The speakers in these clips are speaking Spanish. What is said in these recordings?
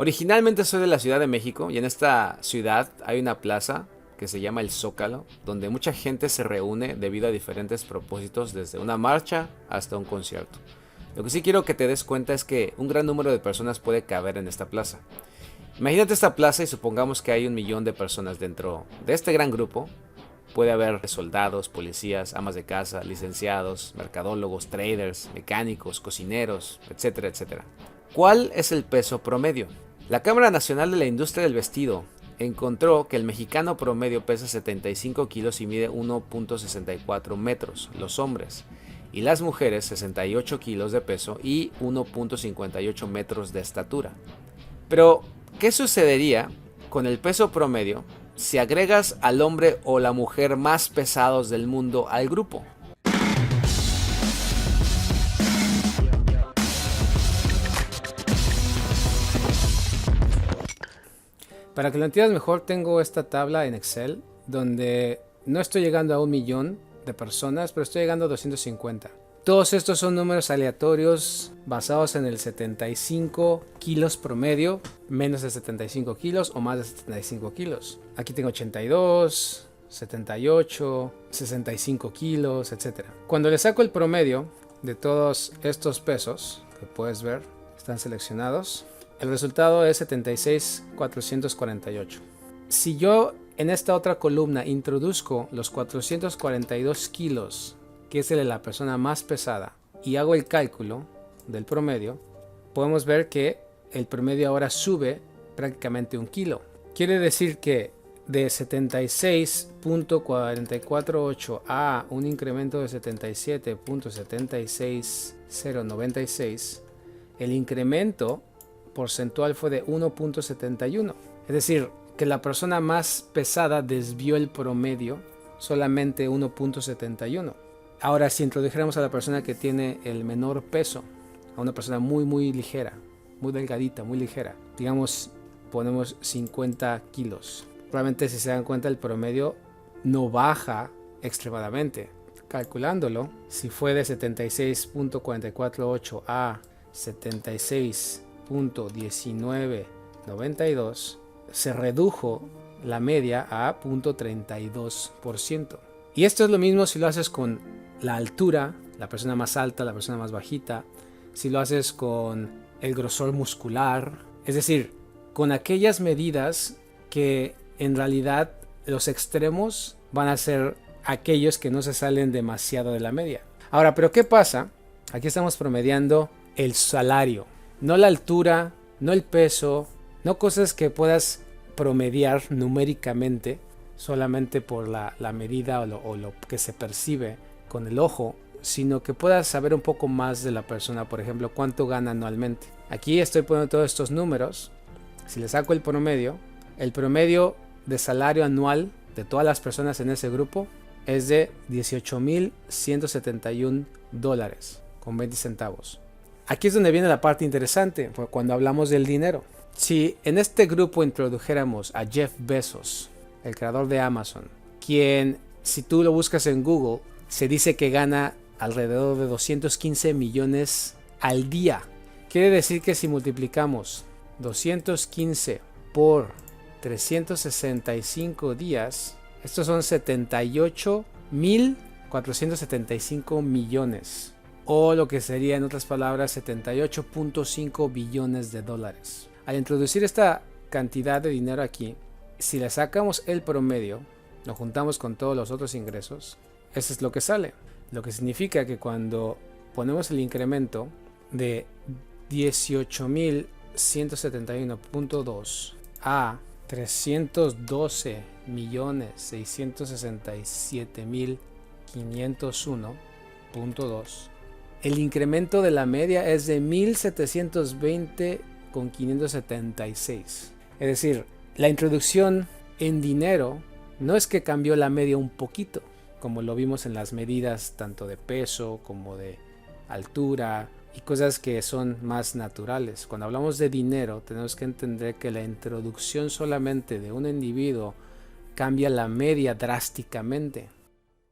Originalmente soy de la Ciudad de México y en esta ciudad hay una plaza que se llama el Zócalo, donde mucha gente se reúne debido a diferentes propósitos, desde una marcha hasta un concierto. Lo que sí quiero que te des cuenta es que un gran número de personas puede caber en esta plaza. Imagínate esta plaza y supongamos que hay 1 millón de personas dentro de este gran grupo. Puede haber soldados, policías, amas de casa, licenciados, mercadólogos, traders, mecánicos, cocineros, etcétera, etcétera. ¿Cuál es el peso promedio? La Cámara Nacional de la Industria del Vestido encontró que el mexicano promedio pesa 75 kilos y mide 1.64 metros, los hombres, y las mujeres 68 kilos de peso y 1.58 metros de estatura. Pero, ¿qué sucedería con el peso promedio si agregas al hombre o la mujer más pesados del mundo al grupo? Para que lo entiendas mejor, tengo esta tabla en Excel donde no estoy llegando a 1 millón de personas, pero estoy llegando a 250. Todos estos son números aleatorios basados en el 75 kilos promedio, menos de 75 kilos o más de 75 kilos. Aquí tengo 82, 78, 65 kilos, etc. Cuando le saco el promedio de todos estos pesos, que puedes ver, están seleccionados, el resultado es 76,448. Si yo en esta otra columna introduzco los 442 kilos, que es el de la persona más pesada, y hago el cálculo del promedio, podemos ver que el promedio ahora sube prácticamente 1 kilo. Quiere decir que de 76,448 a un incremento de 77,76096, el incremento porcentual fue de 1.71. Es decir, que la persona más pesada desvió el promedio solamente 1.71. Ahora, si introdujéramos a la persona que tiene el menor peso, a una persona muy ligera, muy delgadita, muy ligera, digamos, ponemos 50 kilos. Probablemente, si se dan cuenta, el promedio no baja extremadamente. Calculándolo, si fue de 76.448 a 76.1992, se redujo la media a 0.32%. Y esto es lo mismo si lo haces con la altura, la persona más alta, la persona más bajita, si lo haces con el grosor muscular, es decir, con aquellas medidas que en realidad los extremos van a ser aquellos que no se salen demasiado de la media. Ahora, ¿pero qué pasa? Aquí estamos promediando el salario, no la altura, no el peso, no cosas que puedas promediar numéricamente solamente por la medida o lo que se percibe con el ojo, sino que puedas saber un poco más de la persona. Por ejemplo, cuánto gana anualmente. Aquí estoy poniendo todos estos números. Si le saco el promedio de salario anual de todas las personas en ese grupo es de $18,171 con 20 centavos. Aquí es donde viene la parte interesante, cuando hablamos del dinero. Si en este grupo introdujéramos a Jeff Bezos, el creador de Amazon, quien, si tú lo buscas en Google, se dice que gana alrededor de 215 millones al día. Quiere decir que si multiplicamos 215 por 365 días, estos son 78,475 millones. O lo que sería, en otras palabras, 78.5 billones de dólares. Al introducir esta cantidad de dinero aquí, si le sacamos el promedio, lo juntamos con todos los otros ingresos, eso es lo que sale. Lo que significa que cuando ponemos el incremento de 18,171.2 a 312,667,501.2, el incremento de la media es de 1,720,576. Es decir, la introducción en dinero no es que cambió la media un poquito, como lo vimos en las medidas tanto de peso como de altura y cosas que son más naturales. Cuando hablamos de dinero, tenemos que entender que la introducción solamente de un individuo cambia la media drásticamente.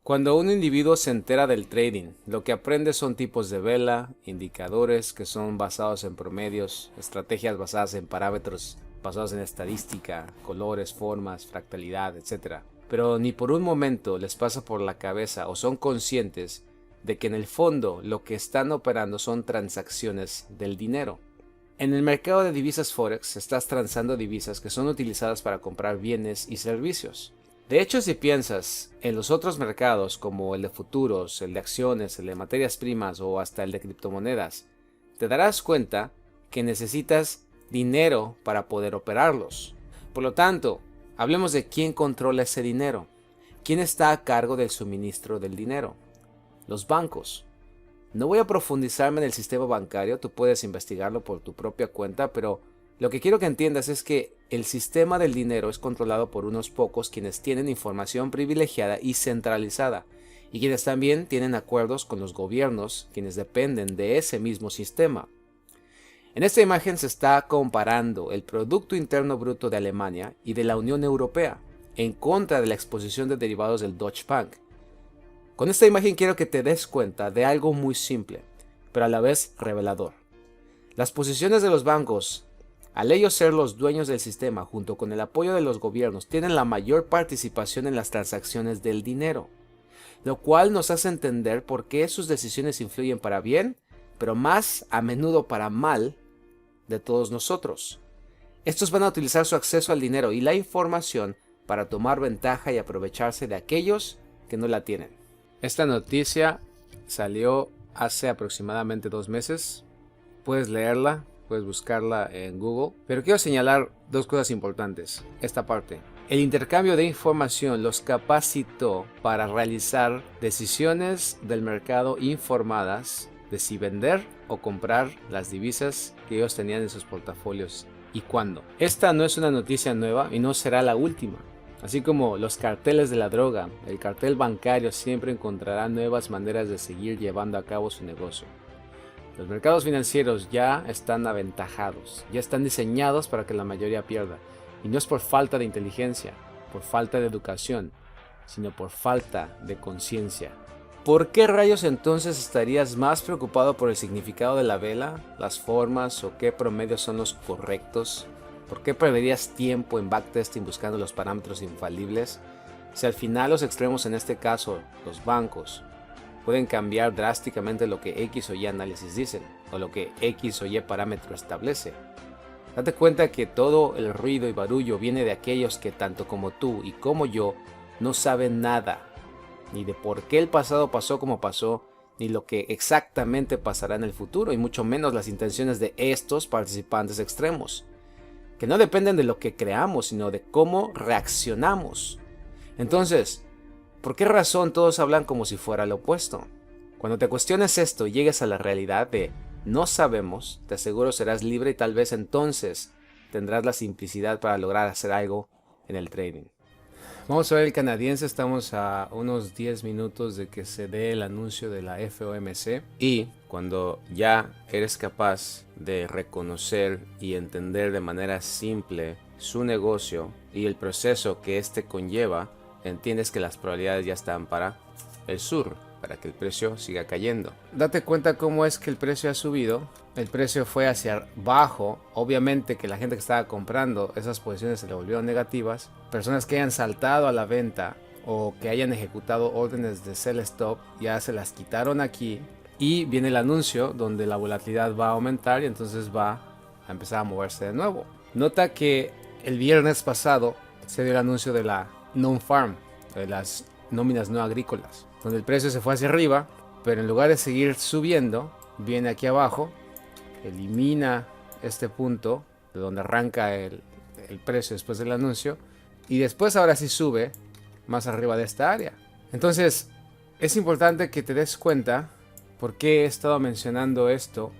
Cuando un individuo se entera del trading, lo que aprende son tipos de vela, indicadores que son basados en promedios, estrategias basadas en parámetros basados en estadística, colores, formas, fractalidad, etc. Pero ni por un momento les pasa por la cabeza o son conscientes de que en el fondo lo que están operando son transacciones del dinero. En el mercado de divisas Forex estás transando divisas que son utilizadas para comprar bienes y servicios. De hecho, si piensas en los otros mercados como el de futuros, el de acciones, el de materias primas o hasta el de criptomonedas, te darás cuenta que necesitas dinero para poder operarlos. Por lo tanto, hablemos de quién controla ese dinero. ¿Quién está a cargo del suministro del dinero? Los bancos. No voy a profundizarme en el sistema bancario, tú puedes investigarlo por tu propia cuenta, pero lo que quiero que entiendas es que el sistema del dinero es controlado por unos pocos quienes tienen información privilegiada y centralizada, y quienes también tienen acuerdos con los gobiernos, quienes dependen de ese mismo sistema. En esta imagen se está comparando el Producto Interno Bruto de Alemania y de la Unión Europea, en contra de la exposición de derivados del Deutsche Bank. Con esta imagen quiero que te des cuenta de algo muy simple, pero a la vez revelador. Las posiciones de los bancos, al ellos ser los dueños del sistema junto con el apoyo de los gobiernos, tienen la mayor participación en las transacciones del dinero, lo cual nos hace entender por qué sus decisiones influyen para bien, pero más a menudo para mal de todos nosotros. Estos van a utilizar su acceso al dinero y la información para tomar ventaja y aprovecharse de aquellos que no la tienen. Esta noticia salió hace aproximadamente 2 meses. Puedes leerla. Puedes buscarla en Google. Pero quiero señalar dos cosas importantes. Esta parte. El intercambio de información los capacitó para realizar decisiones del mercado informadas de si vender o comprar las divisas que ellos tenían en sus portafolios y cuándo. Esta no es una noticia nueva y no será la última. Así como los carteles de la droga, el cartel bancario siempre encontrará nuevas maneras de seguir llevando a cabo su negocio. Los mercados financieros ya están aventajados, ya están diseñados para que la mayoría pierda. Y no es por falta de inteligencia, por falta de educación, sino por falta de conciencia. ¿Por qué rayos entonces estarías más preocupado por el significado de la vela, las formas o qué promedios son los correctos? ¿Por qué perderías tiempo en backtesting buscando los parámetros infalibles? Si al final los extremos, en este caso los bancos, pueden cambiar drásticamente lo que X o Y análisis dicen, o lo que X o Y parámetro establece. Date cuenta que todo el ruido y barullo viene de aquellos que tanto como tú y como yo no saben nada, ni de por qué el pasado pasó como pasó, ni lo que exactamente pasará en el futuro, y mucho menos las intenciones de estos participantes extremos, que no dependen de lo que creamos, sino de cómo reaccionamos. Entonces, ¿por qué razón todos hablan como si fuera lo opuesto? Cuando te cuestiones esto y llegues a la realidad de no sabemos, te aseguro serás libre y tal vez entonces tendrás la simplicidad para lograr hacer algo en el trading. Vamos a ver el canadiense, estamos a unos 10 minutos de que se dé el anuncio de la FOMC y cuando ya eres capaz de reconocer y entender de manera simple su negocio y el proceso que éste conlleva, entiendes que las probabilidades ya están para el sur, para que el precio siga cayendo. Date cuenta cómo es que el precio ha subido. El precio fue hacia abajo. Obviamente que la gente que estaba comprando esas posiciones se le volvieron negativas. Personas que hayan saltado a la venta o que hayan ejecutado órdenes de sell stop ya se las quitaron aquí. Y viene el anuncio donde la volatilidad va a aumentar y entonces va a empezar a moverse de nuevo. Nota que el viernes pasado se dio el anuncio de la non-farm, de las nóminas no agrícolas, donde el precio se fue hacia arriba, pero en lugar de seguir subiendo, viene aquí abajo, elimina este punto de donde arranca el precio después del anuncio, y después ahora sí sube más arriba de esta área. Entonces es importante que te des cuenta por qué he estado mencionando esto,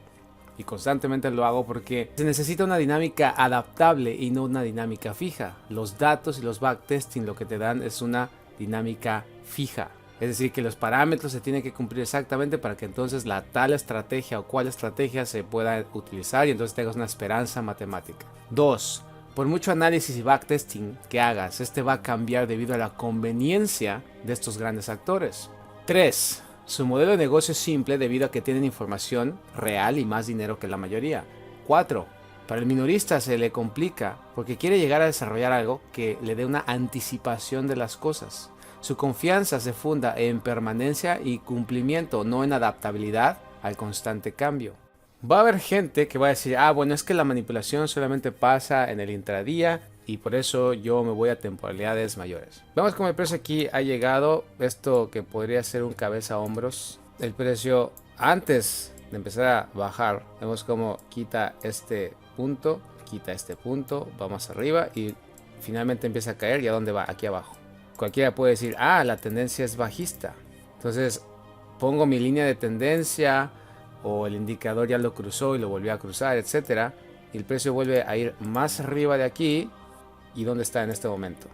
y constantemente lo hago porque se necesita una dinámica adaptable y no una dinámica fija. Los datos y los backtesting lo que te dan es una dinámica fija. Es decir, que los parámetros se tienen que cumplir exactamente para que entonces la tal estrategia o cual estrategia se pueda utilizar y entonces tengas una esperanza matemática. 2. por mucho análisis y backtesting que hagas, este va a cambiar debido a la conveniencia de estos grandes actores. 3. Su modelo de negocio es simple debido a que tienen información real y más dinero que la mayoría. 4. Para el minorista se le complica porque quiere llegar a desarrollar algo que le dé una anticipación de las cosas. Su confianza se funda en permanencia y cumplimiento, no en adaptabilidad al constante cambio. Va a haber gente que va a decir, bueno, es que la manipulación solamente pasa en el intradía y por eso yo me voy a temporalidades mayores. Vemos cómo el precio aquí ha llegado, esto que podría ser un cabeza a hombros. El precio antes de empezar a bajar, vemos cómo quita este punto, vamos arriba y finalmente empieza a caer. ¿Y a dónde va? Aquí abajo. Cualquiera puede decir, la tendencia es bajista. Entonces pongo mi línea de tendencia o el indicador ya lo cruzó y lo volvió a cruzar, etcétera, y el precio vuelve a ir más arriba de aquí. ¿Y dónde está en este momento?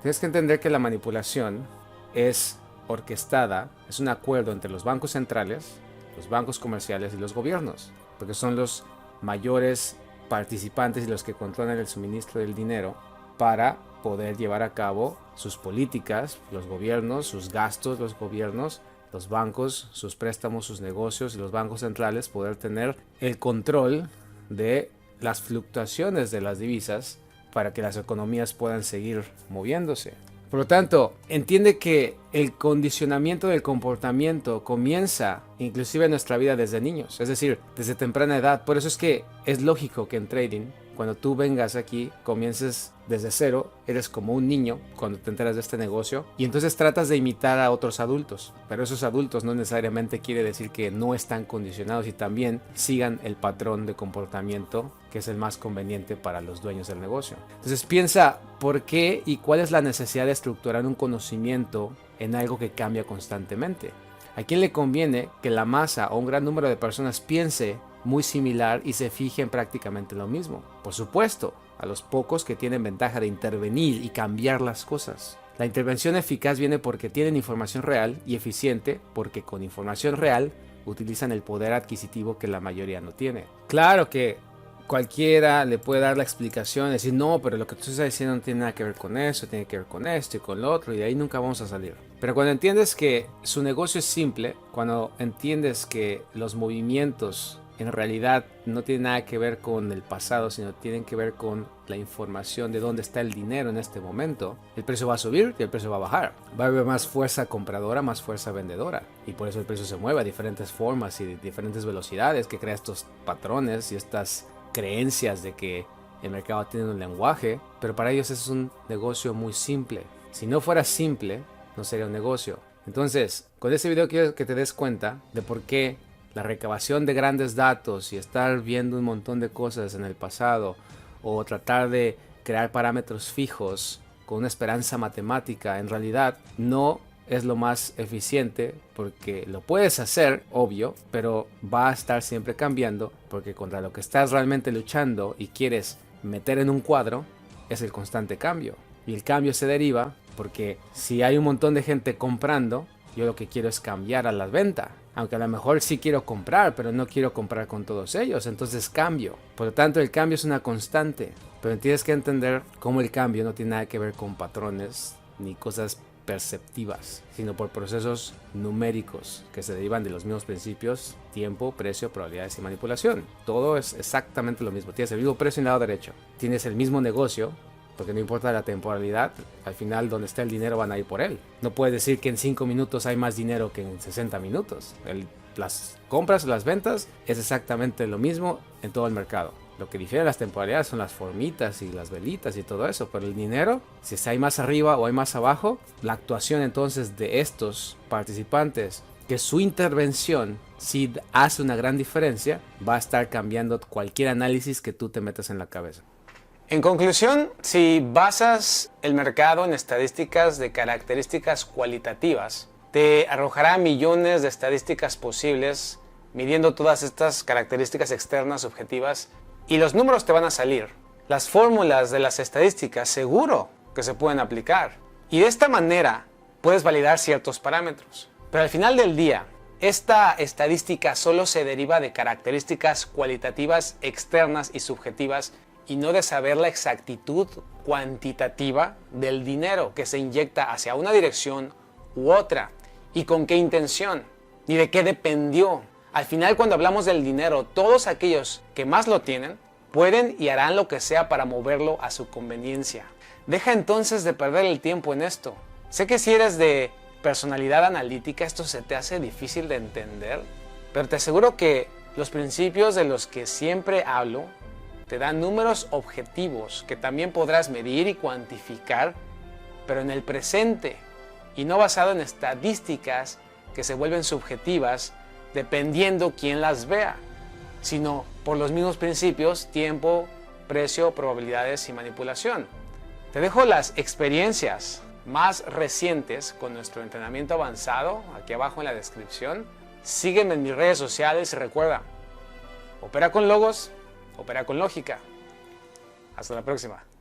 Tienes que entender que la manipulación es orquestada, es un acuerdo entre los bancos centrales, los bancos comerciales y los gobiernos, porque son los mayores participantes y los que controlan el suministro del dinero para poder llevar a cabo sus políticas, los gobiernos, sus gastos, los gobiernos, los bancos, sus préstamos, sus negocios y los bancos centrales poder tener el control de las fluctuaciones de las divisas para que las economías puedan seguir moviéndose. Por lo tanto, entiende que el condicionamiento del comportamiento comienza inclusive en nuestra vida desde niños, es decir, desde temprana edad. Por eso es que es lógico que en trading, cuando tú vengas aquí, comiences desde cero, eres como un niño cuando te enteras de este negocio y entonces tratas de imitar a otros adultos, pero esos adultos no necesariamente quiere decir que no están condicionados y también sigan el patrón de comportamiento que es el más conveniente para los dueños del negocio. Entonces piensa por qué y cuál es la necesidad de estructurar un conocimiento en algo que cambia constantemente. ¿A quién le conviene que la masa o un gran número de personas piense muy similar y se fije en prácticamente lo mismo? Por supuesto, a los pocos que tienen ventaja de intervenir y cambiar las cosas. La intervención eficaz viene porque tienen información real y eficiente, porque con información real utilizan el poder adquisitivo que la mayoría no tiene. Claro que cualquiera le puede dar la explicación, decir, no, pero lo que tú estás diciendo no tiene nada que ver con eso, tiene que ver con esto y con lo otro, y de ahí nunca vamos a salir. Pero cuando entiendes que su negocio es simple, cuando entiendes que los movimientos en realidad no tienen nada que ver con el pasado, sino tienen que ver con la información de dónde está el dinero en este momento, el precio va a subir y el precio va a bajar. Va a haber más fuerza compradora, más fuerza vendedora, y por eso el precio se mueve a diferentes formas y de diferentes velocidades, que crea estos patrones y estas creencias de que el mercado tiene un lenguaje, pero para ellos es un negocio muy simple. Si no fuera simple, no sería un negocio. Entonces, con este video quiero que te des cuenta de por qué la recabación de grandes datos y estar viendo un montón de cosas en el pasado o tratar de crear parámetros fijos con una esperanza matemática en realidad no es lo más eficiente, porque lo puedes hacer, obvio, pero va a estar siempre cambiando, porque contra lo que estás realmente luchando y quieres meter en un cuadro es el constante cambio. Y el cambio se deriva porque si hay un montón de gente comprando, yo lo que quiero es cambiar a la venta. Aunque a lo mejor sí quiero comprar, pero no quiero comprar con todos ellos, entonces cambio. Por lo tanto, el cambio es una constante, pero tienes que entender cómo el cambio no tiene nada que ver con patrones ni cosas perceptivas, sino por procesos numéricos que se derivan de los mismos principios: tiempo, precio, probabilidades y manipulación. Todo es exactamente lo mismo. Tienes el mismo precio en el lado derecho, tienes el mismo negocio, porque no importa la temporalidad, al final donde está el dinero van a ir por él. No puedes decir que en 5 minutos hay más dinero que en 60 minutos. Las compras o las ventas es exactamente lo mismo en todo el mercado. Lo que difiere de las temporalidades son las formitas y las velitas y todo eso, pero el dinero, si hay más arriba o hay más abajo, la actuación entonces de estos participantes, que su intervención si hace una gran diferencia, va a estar cambiando cualquier análisis que tú te metas en la cabeza. En conclusión, si basas el mercado en estadísticas de características cualitativas, te arrojará millones de estadísticas posibles midiendo todas estas características externas objetivas y los números te van a salir. Las fórmulas de las estadísticas seguro que se pueden aplicar y de esta manera puedes validar ciertos parámetros. Pero al final del día, esta estadística solo se deriva de características cualitativas externas y subjetivas y no de saber la exactitud cuantitativa del dinero que se inyecta hacia una dirección u otra y con qué intención, ni de qué dependió. Al final, cuando hablamos del dinero, todos aquellos que más lo tienen pueden y harán lo que sea para moverlo a su conveniencia. Deja entonces de perder el tiempo en esto. Sé que si eres de personalidad analítica esto se te hace difícil de entender, pero te aseguro que los principios de los que siempre hablo te dan números objetivos que también podrás medir y cuantificar, pero en el presente y no basado en estadísticas que se vuelven subjetivas dependiendo quién las vea, sino por los mismos principios, tiempo, precio, probabilidades y manipulación. Te dejo las experiencias más recientes con nuestro entrenamiento avanzado aquí abajo en la descripción. Sígueme en mis redes sociales y recuerda, opera con logos, opera con lógica. Hasta la próxima.